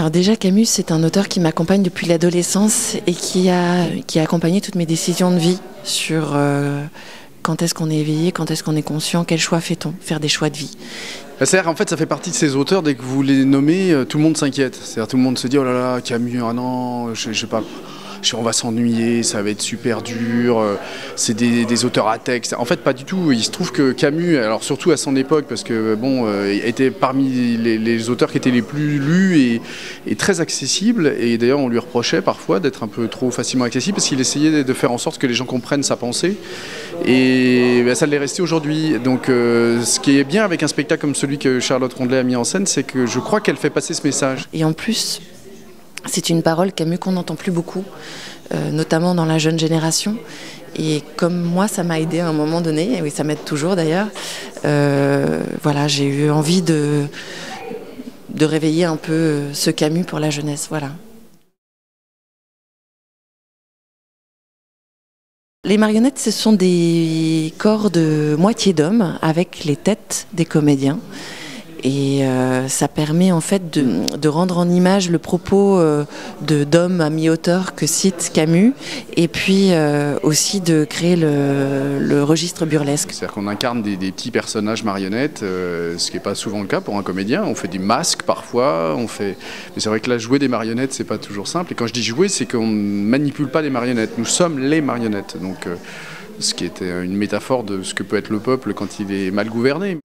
Alors déjà, Camus, c'est un auteur qui m'accompagne depuis l'adolescence et qui a accompagné toutes mes décisions de vie sur quand est-ce qu'on est éveillé, quand est-ce qu'on est conscient, quel choix fait-on, faire des choix de vie. C'est-à-dire, en fait, ça fait partie de ces auteurs, dès que vous les nommez, tout le monde s'inquiète. C'est-à-dire, tout le monde se dit, oh là là, Camus, ah non, je sais pas, on va s'ennuyer, ça va être super dur, c'est des auteurs à texte. En fait, pas du tout. Il se trouve que Camus, alors surtout à son époque, parce que bon, était parmi les auteurs qui étaient les plus lus et très accessibles. Et d'ailleurs, on lui reprochait parfois d'être un peu trop facilement accessible, parce qu'il essayait de faire en sorte que les gens comprennent sa pensée. Et ben, ça l'est resté aujourd'hui. Donc, ce qui est bien avec un spectacle comme celui que Charlotte Rondelet a mis en scène, c'est que je crois qu'elle fait passer ce message. Et en plus, c'est une parole, Camus, qu'on n'entend plus beaucoup, notamment dans la jeune génération. Et comme moi, ça m'a aidé à un moment donné, et oui, ça m'aide toujours d'ailleurs, voilà, j'ai eu envie de réveiller un peu ce Camus pour la jeunesse. Voilà. Les marionnettes, ce sont des corps de moitié d'hommes avec les têtes des comédiens. Et ça permet en fait de rendre en image le propos d'homme à mi-hauteur que cite Camus, et puis aussi de créer le registre burlesque. C'est-à-dire qu'on incarne des petits personnages marionnettes, ce qui n'est pas souvent le cas pour un comédien. On fait des masques parfois, mais c'est vrai que là, jouer des marionnettes, c'est pas toujours simple. Et quand je dis jouer, c'est qu'on ne manipule pas les marionnettes, nous sommes les marionnettes. Donc, ce qui était une métaphore de ce que peut être le peuple quand il est mal gouverné.